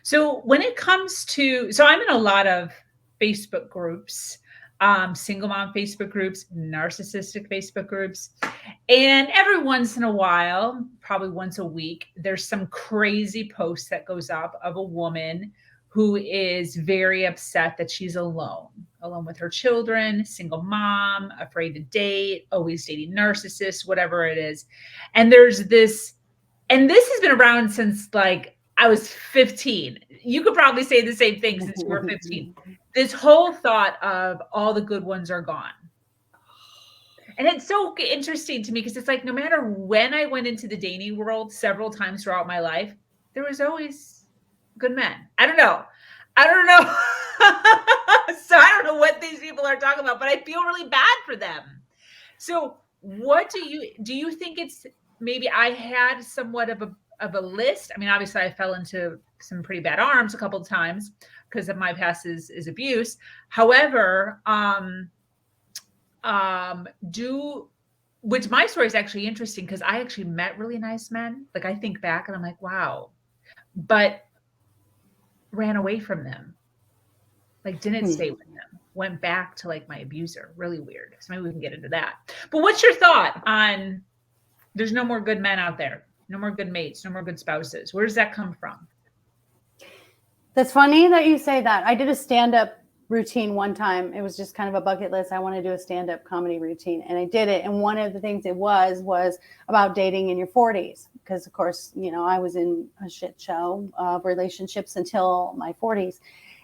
So when it comes to, so I'm in a lot of Facebook groups, single mom Facebook groups, narcissistic Facebook groups. And every once in a while, probably once a week, there's some crazy post that goes up of a woman who is very upset that she's alone with her children, single mom, afraid to date, always dating narcissists, whatever it is. And there's this, and this has been around since like I was 15. You could probably say the same thing since you were 15. This whole thought of all the good ones are gone. And it's so interesting to me because it's like no matter when I went into the dating world several times throughout my life, there was always good men. I don't know. I don't know. So I don't know what these people are talking about, but I feel really bad for them. So what do you think it's maybe I had somewhat of a list? I mean, obviously I fell into some pretty bad arms a couple of times because of my past is abuse. However, do which my story is actually interesting because I actually met really nice men. Like I think back and I'm like, wow, but ran away from them. Like didn't stay with them. Went back to like my abuser. Really weird. So maybe we can get into that. But what's your thought on there's no more good men out there, no more good mates, no more good spouses? Where does that come from? That's funny that you say that. I did a stand-up routine one time. It was just kind of a bucket list. I want to do a stand-up comedy routine, and I did it. And one of the things it was about dating in your 40s, because of course, I was in a shit show of relationships until my 40s.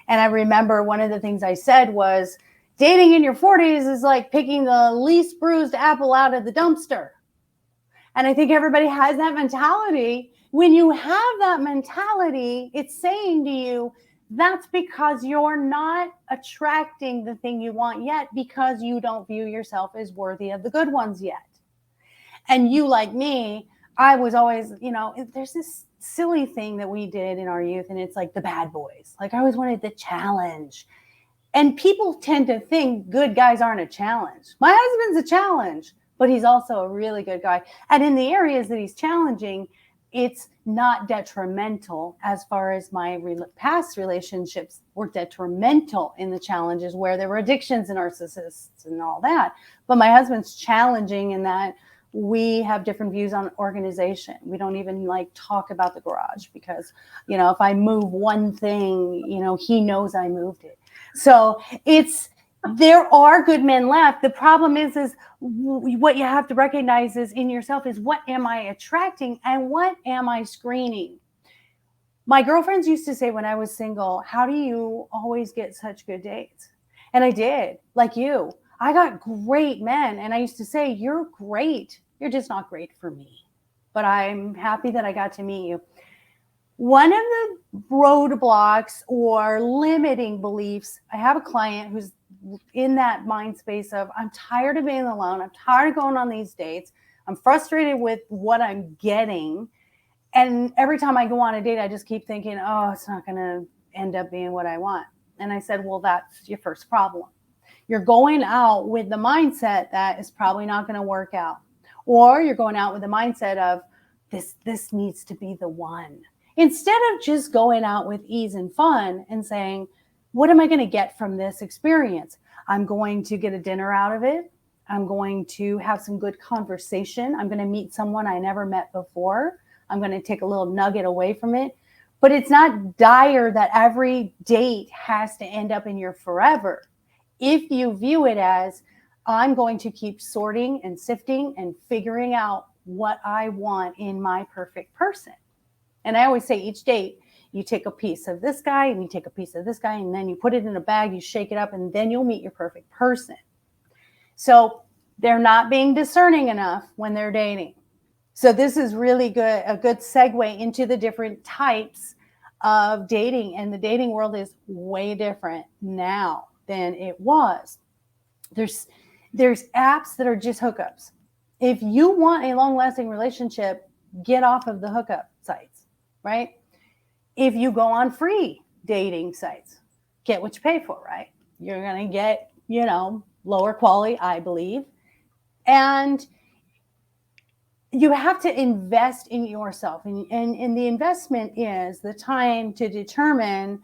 And I remember one of the things I said was, dating in your 40s is like picking the least bruised apple out of the dumpster. And I think everybody has that mentality. When you have that mentality, it's saying to you, that's because you're not attracting the thing you want yet because you don't view yourself as worthy of the good ones yet. And you, like me, I was always, there's this silly thing that we did in our youth, and it's like the bad boys. Like I always wanted the challenge. And people tend to think good guys aren't a challenge. My husband's a challenge, but he's also a really good guy. And in the areas that he's challenging, it's not detrimental. As far as my past relationships were detrimental in the challenges where there were addictions and narcissists and all that. But my husband's challenging in that we have different views on organization. We don't even like talk about the garage because, if I move one thing, he knows I moved it. So there are good men left. The problem is what you have to recognize is in yourself is what am I attracting and what am I screening? My girlfriends used to say when I was single, how do you always get such good dates? And I did, like you. I got great men. And I used to say, you're great. You're just not great for me. But I'm happy that I got to meet you. One of the roadblocks or limiting beliefs, I have a client who's in that mind space of, I'm tired of being alone. I'm tired of going on these dates. I'm frustrated with what I'm getting. And every time I go on a date, I just keep thinking, oh, it's not going to end up being what I want. And I said, well, that's your first problem. You're going out with the mindset that is probably not going to work out. Or you're going out with the mindset of this needs to be the one. Instead of just going out with ease and fun and saying, what am I going to get from this experience? I'm going to get a dinner out of it. I'm going to have some good conversation. I'm going to meet someone I never met before. I'm going to take a little nugget away from it. But it's not dire that every date has to end up in your forever. If you view it as, I'm going to keep sorting and sifting and figuring out what I want in my perfect person. And I always say each date, you take a piece of this guy and you take a piece of this guy and then you put it in a bag, you shake it up, and then you'll meet your perfect person. So they're not being discerning enough when they're dating. So this is really good, a good segue into the different types of dating. And the dating world is way different now than it was. There's apps that are just hookups. If you want a long-lasting relationship, get off of the hookup sites, right? If you go on free dating sites, get what you pay for, right? You're going to get, lower quality, I believe. And you have to invest in yourself. And the investment is the time to determine,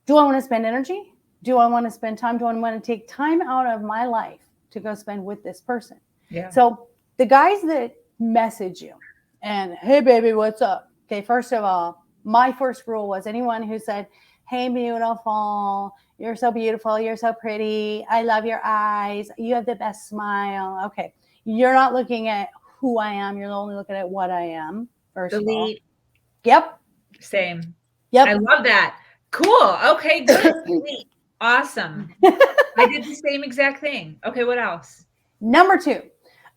do I want to spend energy? Do I want to spend time? Do I want to take time out of my life to go spend with this person? Yeah. So the guys that message you and, hey, baby, what's up? Okay, first of all, my first rule was anyone who said, hey, beautiful, you're so beautiful, you're so pretty, I love your eyes, you have the best smile. Okay, you're not looking at who I am, you're only looking at what I am, first of all. Delete. Yep. Same. Yep. I love that. Cool. Okay, good. Delete. Awesome. I did the same exact thing. Okay, what else? Number 2,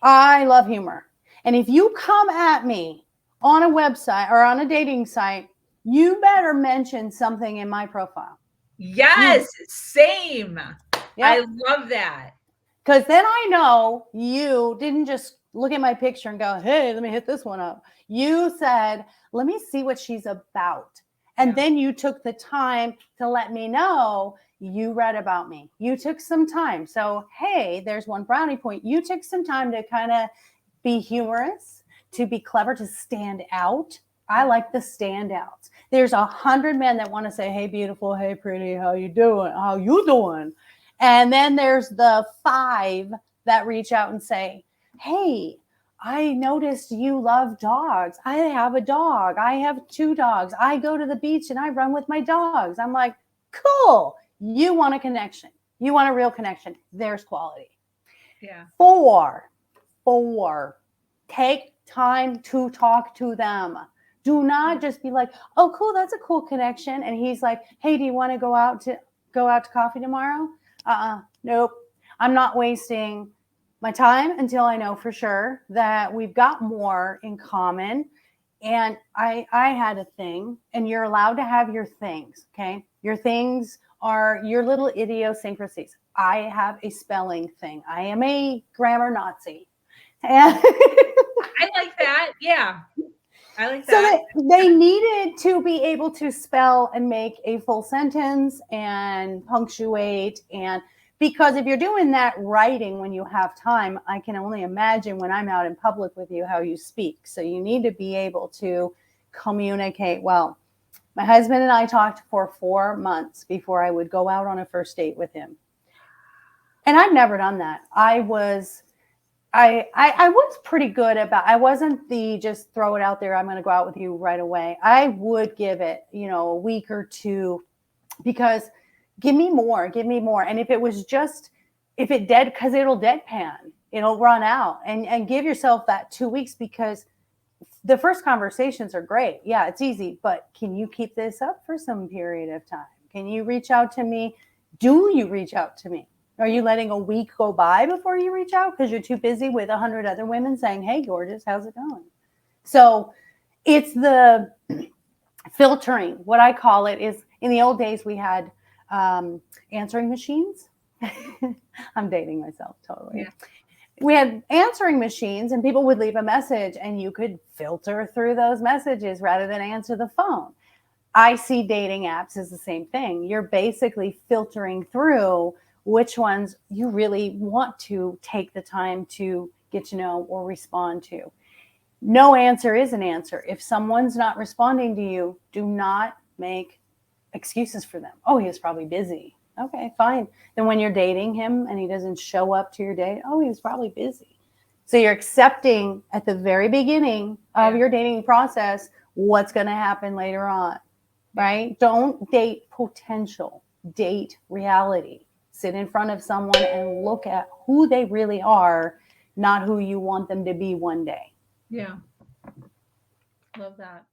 I love humor. And if you come at me on a website or on a dating site, you better mention something in my profile. Yes, same. Yep. I love that. Because then I know you didn't just look at my picture and go, hey, let me hit this one up. You said, let me see what she's about. And then you took the time to let me know you read about me. You took some time. So, hey, there's one brownie point. You took some time to kind of be humorous, to be clever, to stand out. I like the standouts. There's 100 men that want to say, hey, beautiful, hey, pretty, how you doing? How you doing? And then there's the 5 that reach out and say, hey, I noticed you love dogs. I have a dog. I have 2 dogs. I go to the beach and I run with my dogs. I'm like, cool. You want a connection. You want a real connection. There's quality. Yeah. 4, take time to talk to them. Do not just be like, oh, cool, that's a cool connection. And he's like, hey, do you want to go out to coffee tomorrow? Nope. I'm not wasting my time until I know for sure that we've got more in common. And I had a thing, and you're allowed to have your things. Okay. Your things are your little idiosyncrasies. I have a spelling thing. I am a grammar Nazi. And I like that. Yeah. I like that. So they needed to be able to spell and make a full sentence and punctuate. And because if you're doing that writing when you have time, I can only imagine when I'm out in public with you how you speak. So you need to be able to communicate well. My husband and I talked for 4 months before I would go out on a first date with him. And I've never done that. I was pretty good about, I wasn't the just throw it out there, I'm going to go out with you right away. I would give it, a week or 2, because give me more. And if it because it'll deadpan, it'll run out, and give yourself that 2 weeks, because the first conversations are great. Yeah, it's easy, but can you keep this up for some period of time? Can you reach out to me? Do you reach out to me? Are you letting a week go by before you reach out because you're too busy with 100 other women saying, hey, gorgeous, how's it going? So it's the filtering. What I call it is, in the old days, we had answering machines. I'm dating myself totally. Yeah. We had answering machines, and people would leave a message, and you could filter through those messages rather than answer the phone. I see dating apps as the same thing. You're basically filtering through which ones you really want to take the time to get to know or respond to. No answer is an answer. If someone's not responding to you, do not make excuses for them. Oh, he was probably busy. Okay, fine. Then when you're dating him and he doesn't show up to your date, oh, he was probably busy. So you're accepting at the very beginning of your dating process what's going to happen later on, right? Don't date potential, date reality. Sit in front of someone and look at who they really are, not who you want them to be one day. Yeah. Love that.